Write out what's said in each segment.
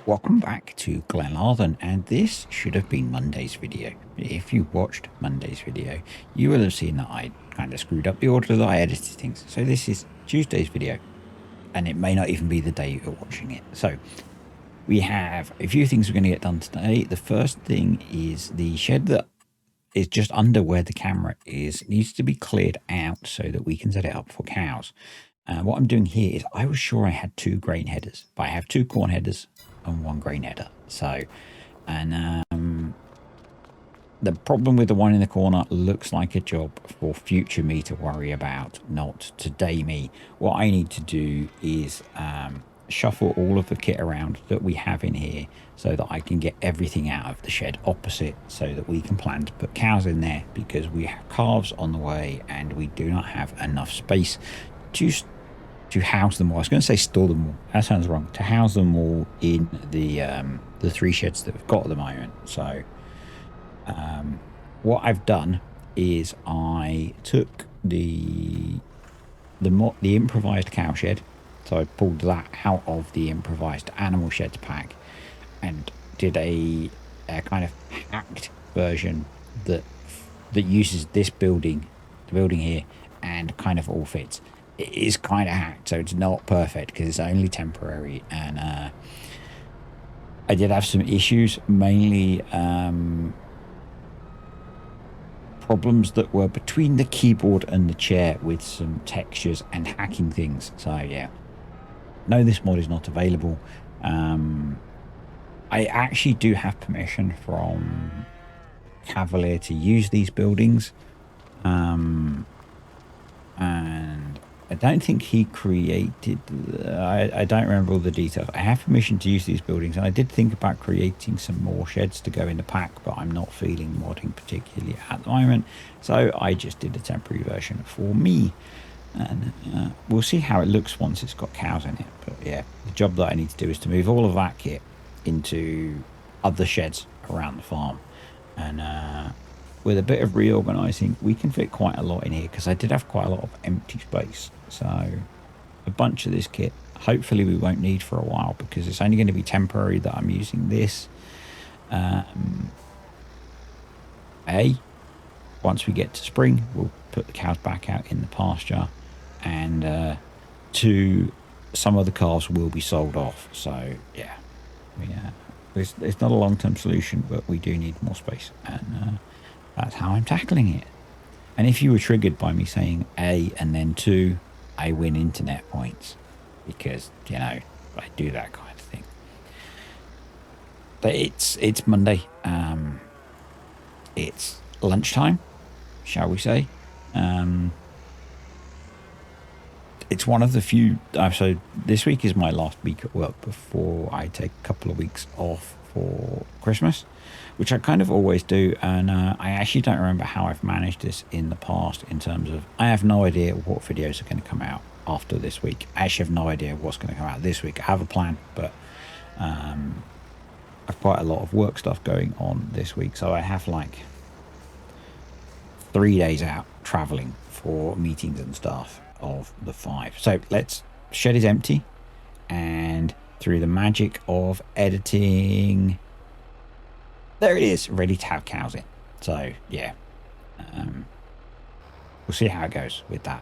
Welcome back to Glenarthen, and this should have been Monday's video. If you watched Monday's video, you will have seen that I kind of screwed up the order that I edited things. So this is Tuesday's video, and it may not even be the day you're watching it. So we have a few things we're going to get done today. The first thing is the shed that is just under where the camera is needs to be cleared out so that we can set it up for cows. What I'm doing here is I was sure I had two grain headers, but I have two corn headers and one grain header. So, and the problem with the one in the corner looks like a job for future me to worry about, not today me. What I need to do is shuffle all of the kit around that we have in here so that I can get everything out of the shed opposite so that we can plan to put cows in there, because we have calves on the way and we do not have enough space to house them all. I was going to say store them all. That sounds wrong. To house them all in the three sheds that we've got at the moment. So what I've done is I took the improvised cow shed. So I pulled that out of the improvised animal sheds pack and did a kind of hacked version that uses this building, the building here, and kind of all fits. It is kind of hacked, so it's not perfect because it's only temporary, and I did have some issues, mainly problems that were between the keyboard and the chair with some textures and hacking things. So yeah, no, this mod is not available. I actually do have permission from Cavalier to use these buildings, and I don't think he created, I don't remember all the details. I have permission to use these buildings, and I did think about creating some more sheds to go in the pack, but I'm not feeling modding particularly at the moment, so I just did a temporary version for me, and we'll see how it looks once it's got cows in it. But yeah, the job that I need to do is to move all of that kit into other sheds around the farm, and with a bit of reorganizing, we can fit quite a lot in here, because I did have quite a lot of empty space. So a bunch of this kit, hopefully we won't need for a while, because it's only going to be temporary that I'm using this. Once we get to spring, we'll put the cows back out in the pasture, and some of the calves will be sold off. So yeah, it's not a long-term solution, but we do need more space, and that's how I'm tackling it. And if you were triggered by me saying A and then 2, I win internet points, because, I do that kind of thing. But it's Monday. It's lunchtime, shall we say. It's one of the few... so this week is my last week at work before I take a couple of weeks off for Christmas, which I kind of always do, and I actually don't remember how I've managed this in the past, in terms of I have no idea what videos are going to come out after this week. I actually have no idea what's going to come out this week. I have a plan, but I've quite a lot of work stuff going on this week, so I have like 3 days out traveling for meetings and stuff of the 5. So shed is empty, and through the magic of editing, there it is, ready to have cows in. So yeah, we'll see how it goes with that.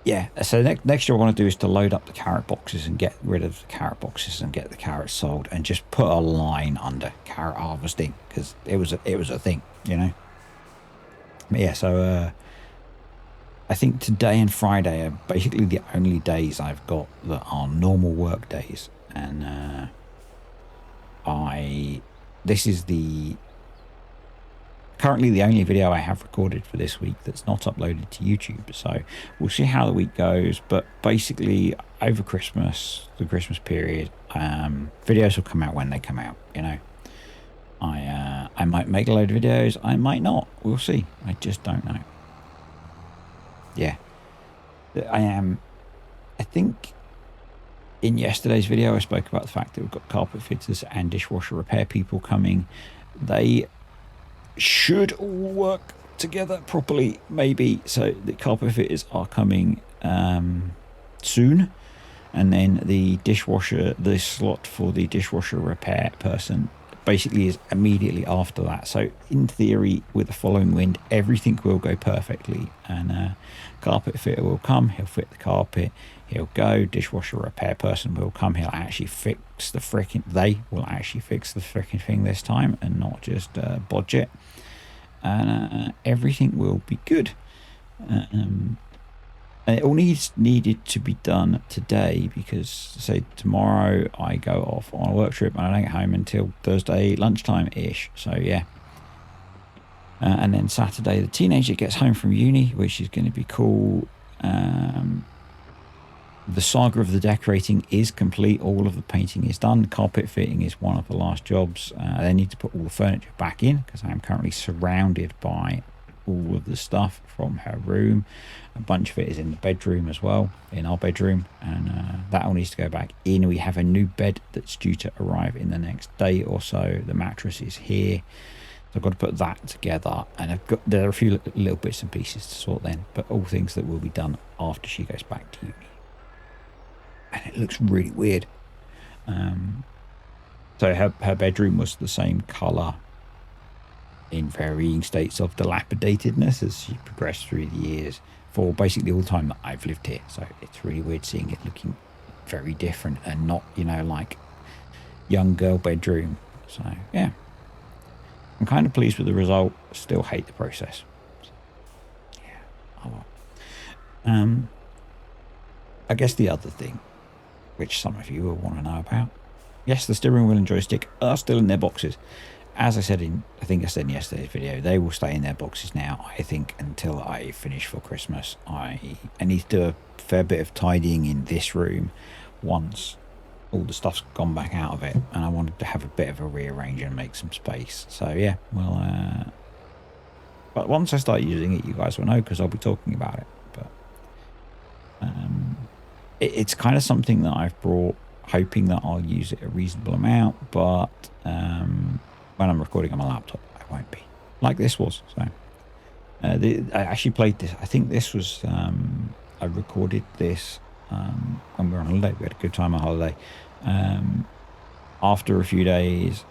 Yeah, so next year what I want to do is to load up the carrot boxes and get rid of the carrot boxes and get the carrots sold, and just put a line under carrot harvesting, because it was a thing, But yeah, so I think today and Friday are basically the only days I've got that are normal work days, and this is currently the only video I have recorded for this week that's not uploaded to YouTube. So we'll see how the week goes, but basically over Christmas, the Christmas period, videos will come out when they come out. I might make a load of videos, I might not, we'll see. I just don't know. Yeah, I think in yesterday's video I spoke about the fact that we've got carpet fitters and dishwasher repair people coming. They should all work together properly, maybe. So the carpet fitters are coming soon, And then the dishwasher, the slot for the dishwasher repair person basically is immediately after that. So in theory, with the following wind, everything will go perfectly, and carpet fitter will come, he'll fit the carpet, he'll go, dishwasher repair person will come, he'll actually fix the freaking, they will actually fix the freaking thing this time and not just bodge it, and everything will be good. And it all needed to be done today because, say, tomorrow I go off on a work trip and I don't get home until Thursday lunchtime-ish. So, yeah. And then Saturday, the teenager gets home from uni, which is going to be cool. The saga of the decorating is complete. All of the painting is done. Carpet fitting is one of the last jobs. They need to put all the furniture back in because I am currently surrounded by all of the stuff from her room. A bunch of it is in the bedroom as well, in our bedroom, and that all needs to go back in. We have a new bed that's due to arrive in the next day or so. The mattress is here, so I've got to put that together, and there are a few little bits and pieces to sort then, but all things that will be done after she goes back to uni. And it looks really weird. So her bedroom was the same colour in varying states of dilapidatedness as she progressed through the years for basically all the time that I've lived here. So it's really weird seeing it looking very different and not, like young girl bedroom. So yeah, I'm kind of pleased with the result. Still hate the process. So, yeah. Oh well. I guess the other thing, which some of you will want to know about, yes, the steering wheel and joystick are still in their boxes. As I said in yesterday's video, they will stay in their boxes now, I think, until I finish for Christmas. I need to do a fair bit of tidying in this room once all the stuff's gone back out of it, and I wanted to have a bit of a rearrange and make some space. So yeah, well, but once I start using it, you guys will know because I'll be talking about it. But it's kind of something that I've brought, hoping that I'll use it a reasonable amount, but when I'm recording on my laptop, I won't be, like this was. So I actually played this. I think this was, I recorded this when we were on holiday. We had a good time on holiday. After a few days,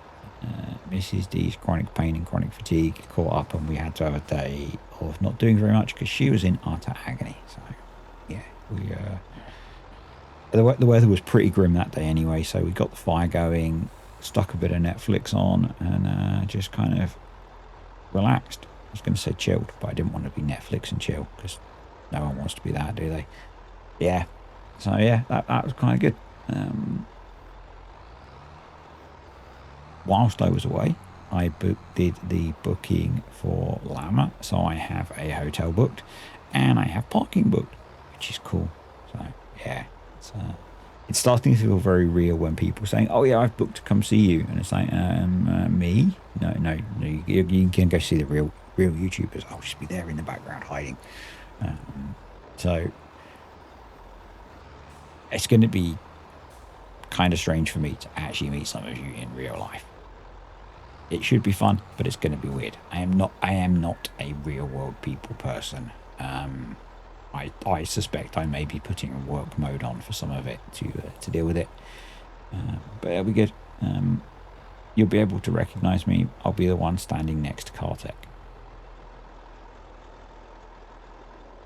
Mrs. D's chronic pain and chronic fatigue caught up, and we had to have a day of not doing very much because she was in utter agony. So yeah, the weather was pretty grim that day anyway, so we got the fire going, stuck a bit of Netflix on, and just kind of relaxed. I was going to say chilled, but I didn't want to be Netflix and chill because no one wants to be that, do they? Yeah. So yeah, that was kind of good. Whilst I was away, I did the booking for Llama, so I have a hotel booked and I have parking booked, which is cool. So yeah, it's starting to feel very real when people are saying, "Oh yeah, I've booked to come see you," and it's like, me? No, you can go see the real YouTubers. I'll just be there in the background hiding. So it's going to be kind of strange for me to actually meet some of you in real life. It should be fun, but it's going to be weird. I am not a real world people person. I suspect I may be putting work mode on for some of it to deal with it, but it'll be good. You'll be able to recognize me. I'll be the one standing next to Kartek.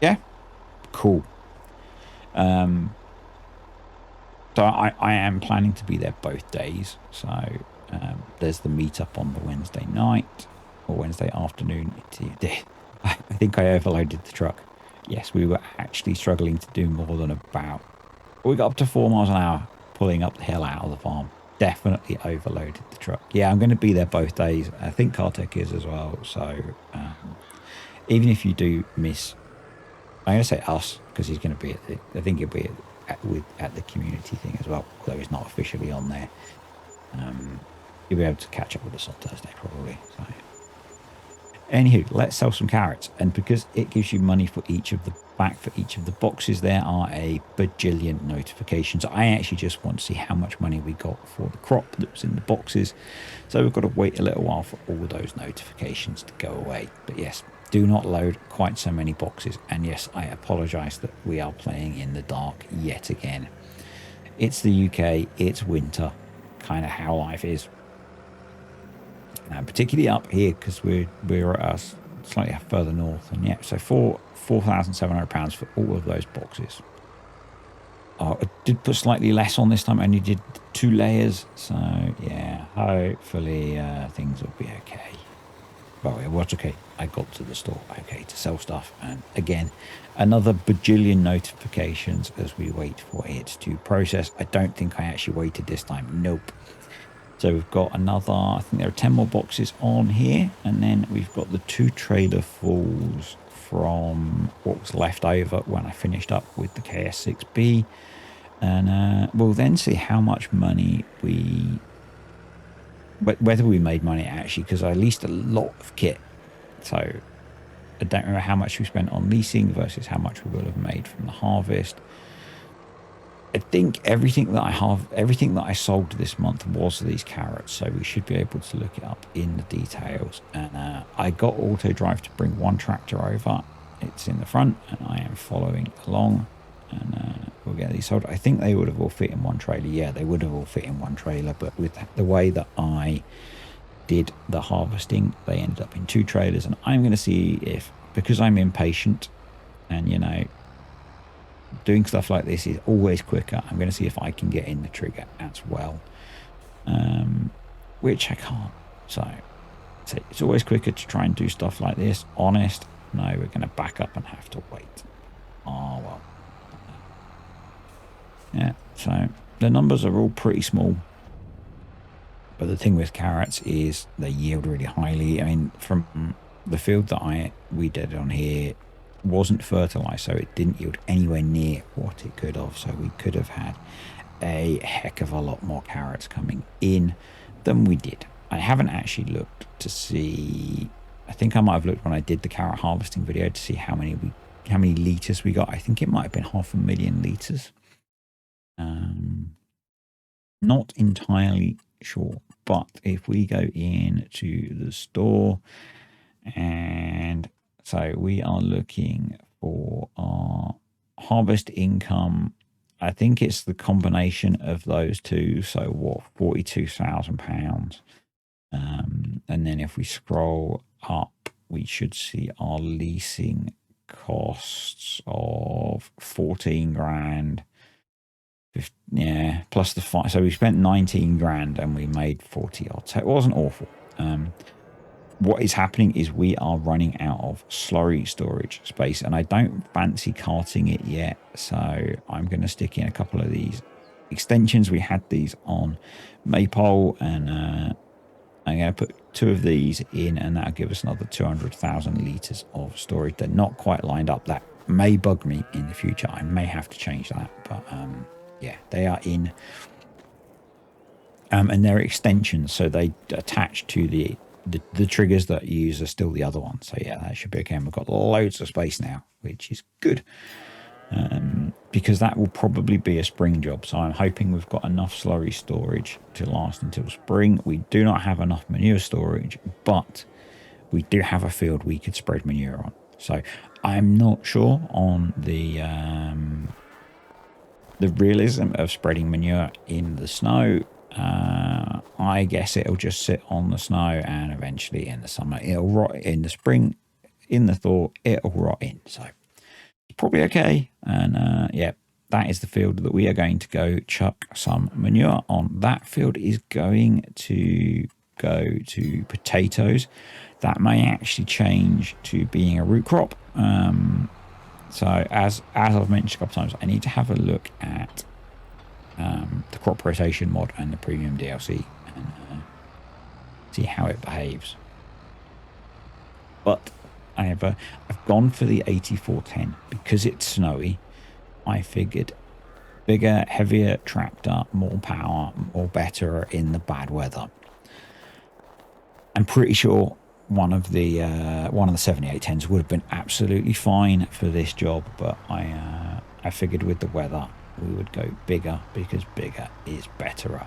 Yeah, cool. So I am planning to be there both days. So there's the meetup on the Wednesday night or Wednesday afternoon. I think I overloaded the truck. Yes, we were actually struggling to do more than we got up to 4 miles an hour pulling up the hill out of the farm. Definitely overloaded the truck. Yeah, I'm going to be there both days. I think Kartek is as well. So even if you do miss, I'm going to say us because he's going to be I think he'll be at the community thing as well, although he's not officially on there. You'll be able to catch up with us on Thursday probably. So anywho, let's sell some carrots, and because it gives you money for each of the boxes, there are a bajillion notifications. I actually just want to see how much money we got for the crop that was in the boxes, so we've got to wait a little while for all those notifications to go away. But yes, do not load quite so many boxes, and yes, I apologize that we are playing in the dark yet again. it's the UK, it's winter, kind of how life is. Particularly up here because we're at slightly further north, and yeah, so £4,700 for all of those boxes. I did put slightly less on this time. I only did 2 layers, so yeah, hopefully things will be okay. Well, it was okay. I got to the store okay to sell stuff, and again, another bajillion notifications as we wait for it to process. I don't think I actually waited this time. Nope. So we've got another, I think there are 10 more boxes on here, and then we've got the 2 trailer fulls from what was left over when I finished up with the KS6B, and we'll then see how much money whether we made money actually, because I leased a lot of kit, so I don't remember how much we spent on leasing versus how much we would have made from the harvest. I think everything that I sold this month was these carrots, so we should be able to look it up in the details. And I got Auto Drive to bring 1 tractor over. It's in the front, and I am following along, and we'll get these sold. I think they would have all fit in 1 trailer. Yeah, they would have all fit in 1 trailer, but with the way that I did the harvesting, they ended up in 2 trailers, and I'm going to see if, because I'm impatient, and you know, doing stuff like this is always quicker, I'm going to see if I can get in the trigger as well, which I can't. So it's always quicker to try and do stuff like this. Honest, no, we're going to back up and have to wait. Oh well. Yeah, so the numbers are all pretty small, but the thing with carrots is they yield really highly. I mean, from the field that we did on here wasn't fertilized, so it didn't yield anywhere near what it could have, so we could have had a heck of a lot more carrots coming in than we did. I haven't actually looked to see, I think I might have looked when I did the carrot harvesting video to see how many liters we got. I think it might have been 500,000 liters. Not entirely sure, but if we go into the store, and so we are looking for our harvest income. I think it's the combination of those two. So what, £42,000. And then if we scroll up, we should see our leasing costs of 14 grand. Yeah, plus the 5. So we spent 19 grand and we made 40 odd. So it wasn't awful. What is happening is we are running out of slurry storage space, and I don't fancy carting it yet, so I'm going to stick in a couple of these extensions. We had these on Maypole, and I'm going to put 2 of these in, and that'll give us another 200,000 litres of storage. They're not quite lined up. That may bug me in the future. I may have to change that, but yeah, they are in. And they're extensions, so they attach to the triggers that you use are still the other one. So yeah, that should be okay. And we've got loads of space now, which is good, because that will probably be a spring job. So I'm hoping we've got enough slurry storage to last until spring. We do not have enough manure storage, but we do have a field we could spread manure on. So I'm not sure on the realism of spreading manure in the snow. I guess it'll just sit on the snow, and eventually in the summer it'll rot. In the spring, in the thaw, it'll rot in. So it's probably okay. And yeah, that is the field that we are going to go chuck some manure on. That field is going to go to potatoes. That may actually change to being a root crop. So as I've mentioned a couple of times, I need to have a look at the crop rotation mod and the premium DLC, and see how it behaves. But I've gone for the 8410 because it's snowy. I figured bigger, heavier tractor, more power, more better in the bad weather. I'm pretty sure one of the 7810s would have been absolutely fine for this job, but I figured with the weather we would go bigger because bigger is better.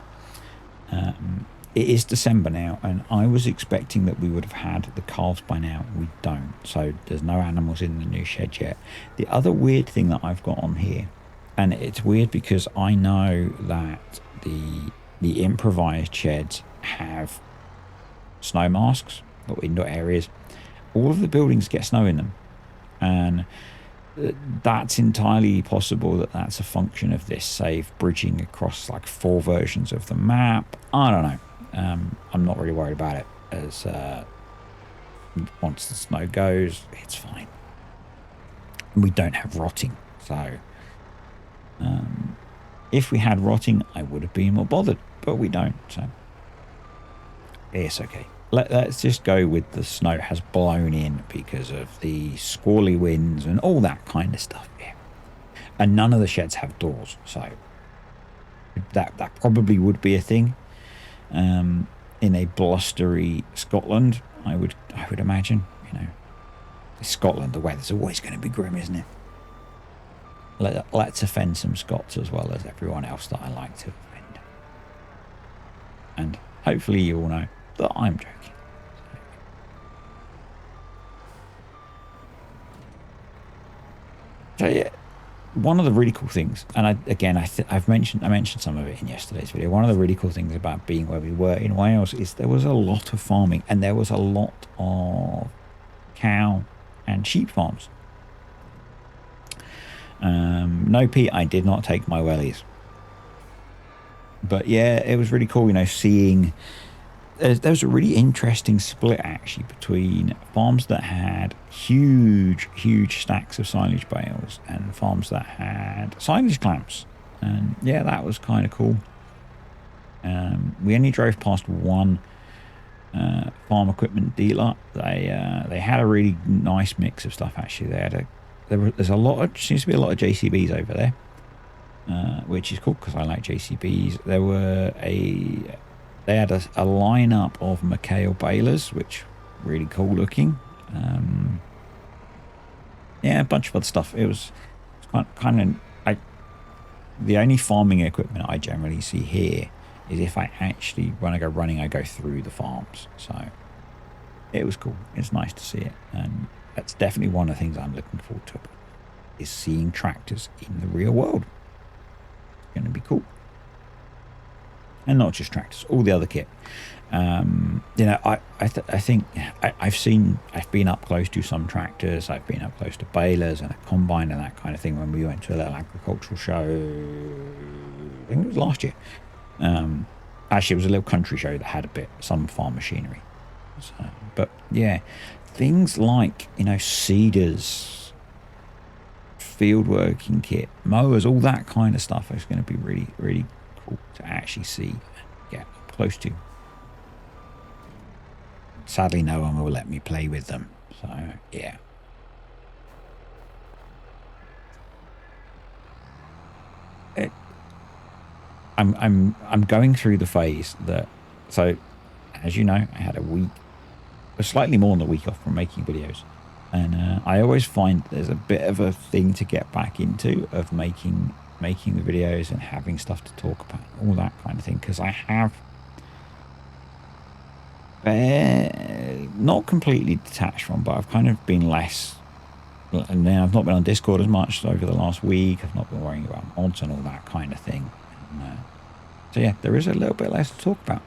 It is December now, and I was expecting that we would have had the calves by now. We don't, so there's no animals in the new shed yet. The other weird thing that I've got on here, And it's weird because I know that the improvised sheds have snow masks or indoor areas. All of the buildings get snow in them, and that's entirely possible that that's a function of this save bridging across like 4 versions of the map. I don't know. I'm not really worried about it, as once the snow goes, it's fine. And we don't have rotting, so if we had rotting, I would have been more bothered, but we don't, so it's okay. Let's just go with the snow has blown in because of the squally winds and all that kind of stuff. Yeah. And none of the sheds have doors, so that probably would be a thing in a blustery Scotland. I would imagine. You know, Scotland, the weather's always going to be grim, isn't it? Let's offend some Scots as well as everyone else that I like to offend. And hopefully you all know that I'm joking. So yeah, one of the really cool things, and I mentioned some of it in yesterday's video. One of the really cool things about being where we were in Wales is there was a lot of farming, and there was a lot of cow and sheep farms. No, Pete, I did not take my wellies, but yeah, it was really cool, you know, seeing there was a really interesting split actually between farms that had huge stacks of silage bales and farms that had silage clamps, and yeah, that was kind of cool. We only drove past one farm equipment dealer. They had a really nice mix of stuff actually. There's a lot of, seems to be a lot of JCBs over there, which is cool because I like JCBs. They had a lineup of McHale balers, which really cool looking. Yeah, a bunch of other stuff. It was kind of the only farming equipment I generally see here is if I actually, when I go running, I go through the farms. So it was cool. It's nice to see it, and that's definitely one of the things I'm looking forward to, is seeing tractors in the real world. It's going to be cool. And not just tractors, all the other kit. You know, I think I've been up close to some tractors. I've been up close to balers and a combine and that kind of thing when we went to a little agricultural show. I think it was last year. Actually, it was a little country show that had some farm machinery. So, but yeah, things like, you know, seeders, field working kit, mowers, all that kind of stuff is going to be really, really cool to actually see, get close to. Sadly, no one will let me play with them. So yeah. I'm going through the phase that, so as you know, I had a week, or slightly more than a week off from making videos, and I always find there's a bit of a thing to get back into of making the videos and having stuff to talk about, all that kind of thing, because I have not completely detached from, but I've kind of been less, and then I've not been on Discord as much over the last week. I've not been worrying about mods and all that kind of thing. And, so yeah, there is a little bit less to talk about.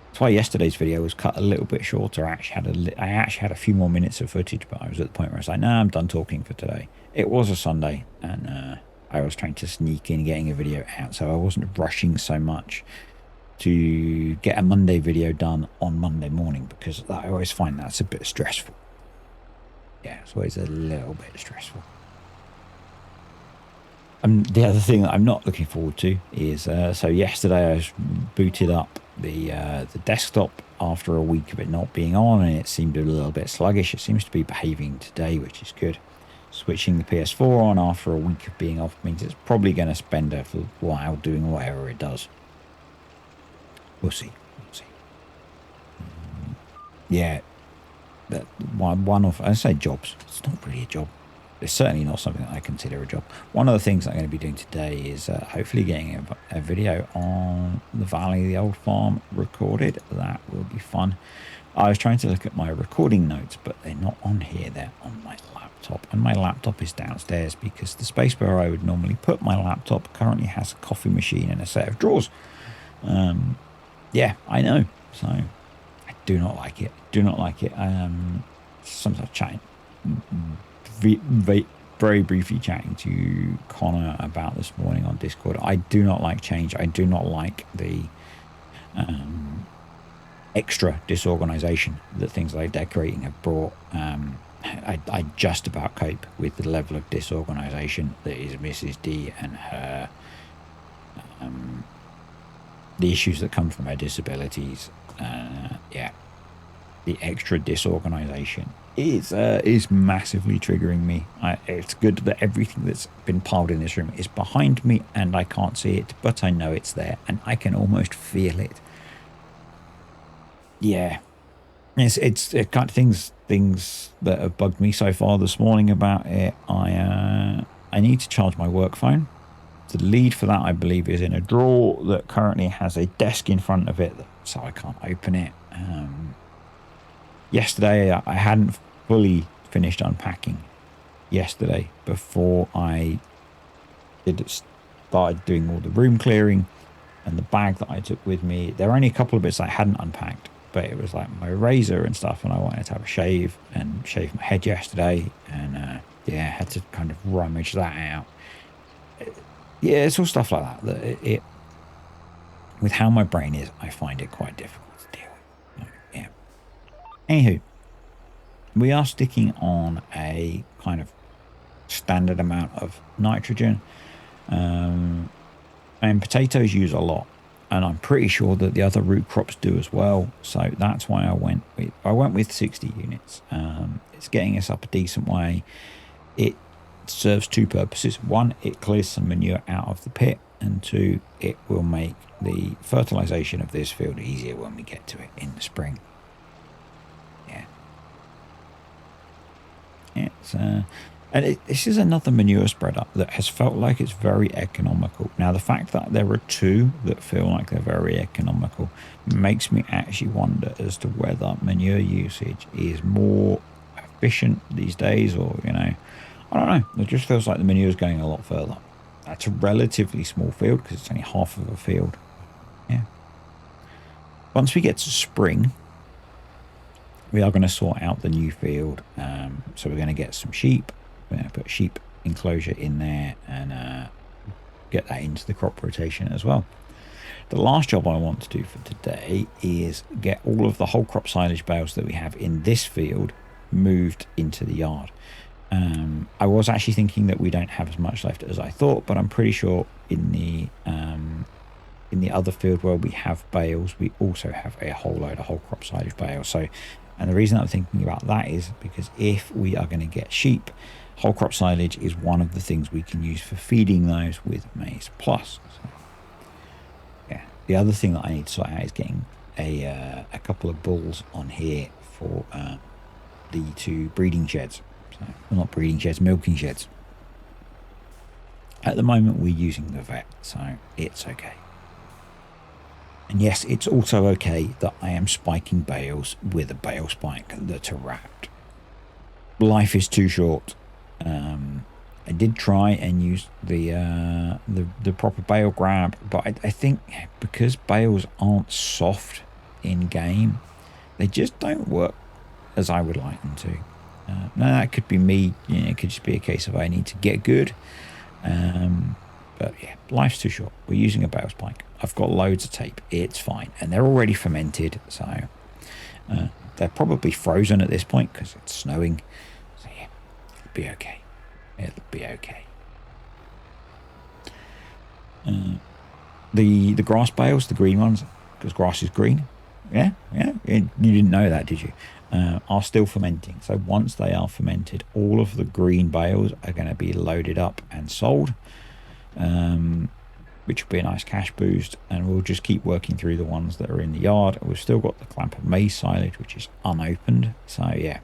That's why yesterday's video was cut a little bit shorter. I actually had a few more minutes of footage, but I was at the point where I was like, nah, I'm done talking for today. It was a Sunday, and I was trying to sneak in getting a video out, so I wasn't rushing so much to get a Monday video done on Monday morning, because I always find that's a bit stressful. Yeah, it's always a little bit stressful. The other thing that I'm not looking forward to is, so yesterday I booted up the desktop after a week of it not being on, and it seemed a little bit sluggish. It seems to be behaving today, which is good. Switching the PS4 on after a week of being off means it's probably going to spend a while doing whatever it does. We'll see. Yeah, that one of, I say jobs. It's not really a job. It's certainly not something that I consider a job. One of the things I'm going to be doing today is hopefully getting a video on the Valley of the Old Farm recorded. That will be fun. I was trying to look at my recording notes, but they're not on here. They're on my laptop, and my laptop is downstairs because the space where I would normally put my laptop currently has a coffee machine and a set of drawers. Yeah, I know. So I do not like it. Do not like it. Sometimes chatting, very briefly chatting to Connor about this morning on Discord. I do not like change. I do not like the extra disorganization that things like decorating have brought. I just about cope with the level of disorganization that is Mrs. D and her the issues that come from her disabilities. Yeah, the extra disorganization is massively triggering me. It's good that everything that's been piled in this room is behind me and I can't see it, but I know it's there and I can almost feel it. Yeah, it's kind of things that have bugged me so far this morning about it. I need to charge my work phone. The lead for that, I believe, is in a drawer that currently has a desk in front of it, so I can't open it. Yesterday, I hadn't fully finished unpacking yesterday before I started doing all the room clearing and the bag that I took with me. There were only a couple of bits I hadn't unpacked, but it was like my razor and stuff, and I wanted to have a shave and shave my head yesterday, and yeah, I had to kind of rummage that out. Yeah, it's all stuff like that it with how my brain is, I find it quite difficult to deal with. Yeah. Anywho, we are sticking on a kind of standard amount of nitrogen, and potatoes use a lot, and I'm pretty sure that the other root crops do as well. So that's why I went with 60 units. It's getting us up a decent way. It serves two purposes. One, it clears some manure out of the pit, and two, it will make the fertilization of this field easier when we get to it in the spring. Yeah, it's this is another manure spreader that has felt like it's very economical. Now, the fact that there are two that feel like they're very economical makes me actually wonder as to whether manure usage is more efficient these days, or I don't know. It just feels like the manure is going a lot further. That's a relatively small field because it's only half of a field. Yeah. Once we get to spring, we are going to sort out the new field. So we're going to get some sheep. We're going to put sheep enclosure in there and get that into the crop rotation as well. The last job I want to do for today is get all of the whole crop silage bales that we have in this field moved into the yard. I was actually thinking that we don't have as much left as I thought, but I'm pretty sure in the other field where we have bales, we also have a whole load of whole crop silage bales. So, and the reason I'm thinking about that is because if we are going to get sheep, whole crop silage is one of the things we can use for feeding those with Maize Plus. So, yeah, the other thing that I need to sort out is getting a couple of bulls on here for the two breeding sheds. Well, not breeding sheds, milking sheds. At the moment, we're using the vet, so it's okay. And yes, it's also okay that I am spiking bales with a bale spike that are wrapped. Life is too short. I did try and use the proper bale grab, but I think because bales aren't soft in game, they just don't work as I would like them to. Now that could be me, it could just be a case of I need to get good. But yeah, life's too short. We're using a bale spike. I've got loads of tape. It's fine. And they're already fermented, so they're probably frozen at this point because it's snowing. So yeah, it'll be okay. It'll be okay. The grass bales, the green ones, because grass is green. Yeah. You didn't know that, did you? Are still fermenting. So once they are fermented, all of the green bales are going to be loaded up and sold, which will be a nice cash boost. And we'll just keep working through the ones that are in the yard. We've still got the clump of maize silage, which is unopened. So yeah,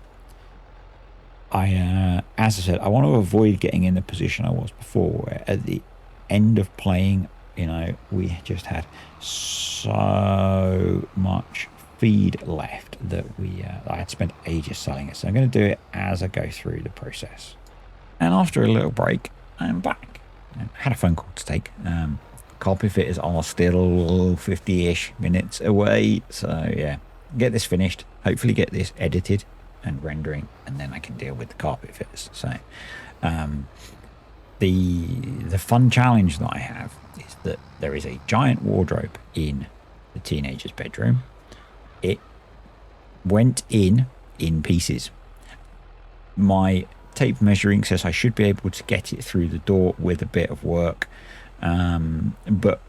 as I said, I want to avoid getting in the position I was before, where at the end of playing, we just had so much feed left that I had spent ages selling it. So I'm going to do it as I go through the process. And after a little break, I'm back. I had a phone call to take. Carpet fitters are still 50-ish minutes away. So yeah, get this finished. Hopefully get this edited and rendering, and then I can deal with the carpet fitters. So the fun challenge that I have is that there is a giant wardrobe in the teenager's bedroom. It went in pieces. My tape measuring says I should be able to get it through the door with a bit of work, but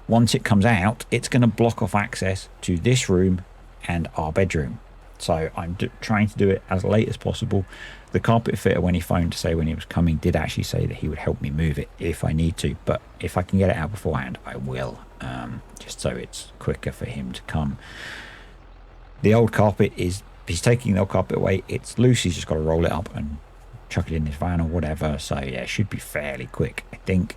once it comes out, it's going to block off access to this room and our bedroom. So I'm trying to do it as late as possible. The carpet fitter, when he phoned to say when he was coming, did actually say that he would help me move it if I need to, but if I can get it out beforehand, I will, just so it's quicker for him to come. The old carpet he's taking the old carpet away. It's loose. He's just got to roll it up and chuck it in his van or whatever. So yeah, it should be fairly quick, I think.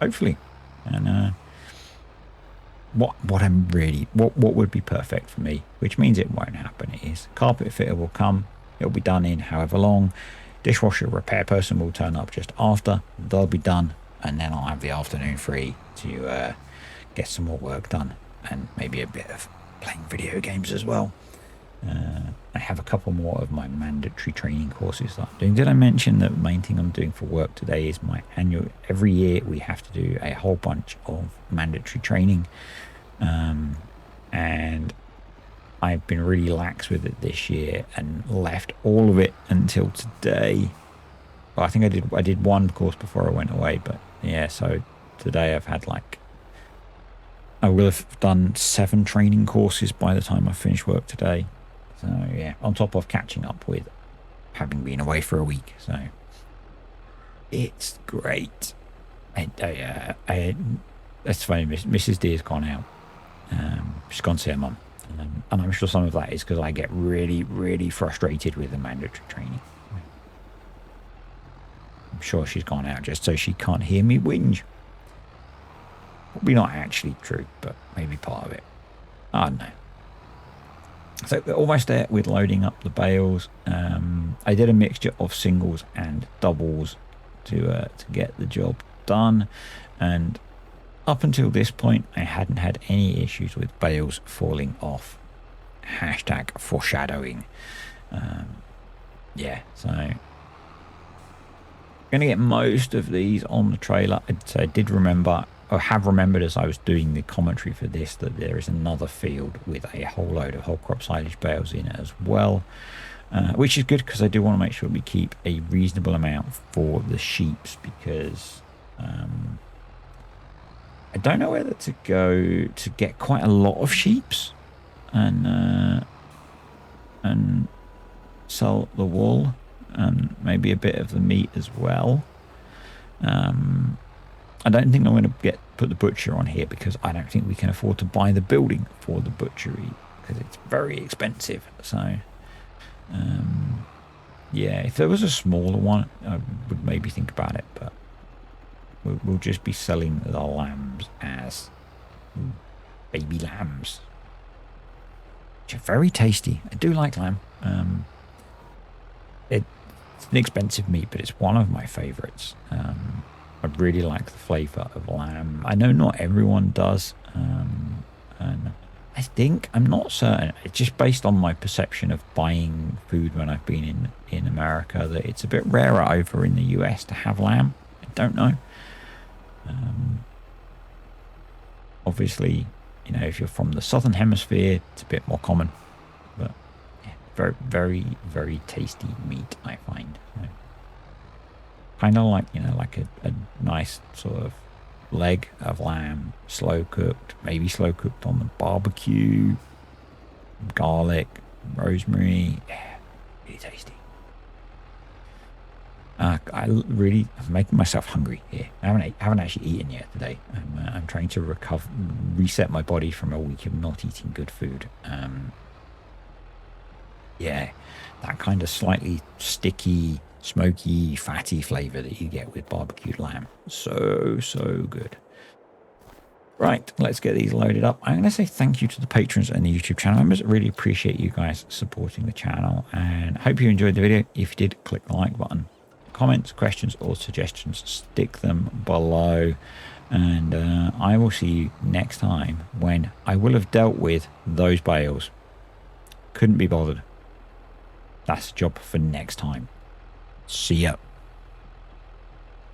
Hopefully. And what I'm really what would be perfect for me, which means it won't happen, is carpet fitter will come. It'll be done in however long. Dishwasher repair person will turn up just after. They'll be done, and then I'll have the afternoon free to get some more work done, and maybe a bit of playing video games as well. I have a couple more of my mandatory training courses that I'm doing. Did I mention that the main thing I'm doing for work today is my annual, every year we have to do a whole bunch of mandatory training, and I've been really lax with it this year and left all of it until today. Well, I think I did one course before I went away, but yeah, so today I've had I will have done 7 training courses by the time I finish work today. So yeah, on top of catching up with having been away for a week. So it's great. It's funny, Mrs. D has gone out. She's gone to see her mum. And I'm sure some of that is because I get really, really frustrated with the mandatory training. I'm sure she's gone out just so she can't hear me whinge. Probably not actually true, but maybe part of it. I don't know. So we're almost there with loading up the bales. I did a mixture of singles and doubles to get the job done, and up until this point I hadn't had any issues with bales falling off. Hashtag foreshadowing. Yeah, so I'm gonna get most of these on the trailer. I did remember, or have remembered as I was doing the commentary for this, that there is another field with a whole load of whole crop silage bales in it as well, which is good because I do want to make sure we keep a reasonable amount for the sheeps, because I don't know whether to go to get quite a lot of sheeps and sell the wool and maybe a bit of the meat as well. I don't think I'm going to put the butcher on here because I don't think we can afford to buy the building for the butchery because it's very expensive. So, yeah, if there was a smaller one, I would maybe think about it, but we'll just be selling the lambs as baby lambs, which are very tasty. I do like lamb. It's an expensive meat, but it's one of my favorites. I really like the flavor of lamb. I know not everyone does, and I think, I'm not certain, it's just based on my perception of buying food when I've been in America, that it's a bit rarer over in the US to have lamb. I don't know. Obviously, if you're from the southern hemisphere, it's a bit more common, but yeah, very, very, very tasty meat, I find. Kind of like, like a nice sort of leg of lamb, slow cooked, maybe slow cooked on the barbecue, garlic, rosemary. Yeah, really tasty. I'm making myself hungry here. I haven't actually eaten yet today. I'm trying to reset my body from a week of not eating good food. Yeah, that kind of slightly sticky, smoky, fatty flavor that you get with barbecued lamb. So good. Right, let's get these loaded up. I'm going to say thank you to the patrons and the YouTube channel members. Really appreciate you guys supporting the channel, and hope you enjoyed the video. If you did, click the like button. Comments, questions or suggestions, stick them below, and I will see you next time when I will have dealt with those bales. Couldn't be bothered. That's a job for next time. See ya.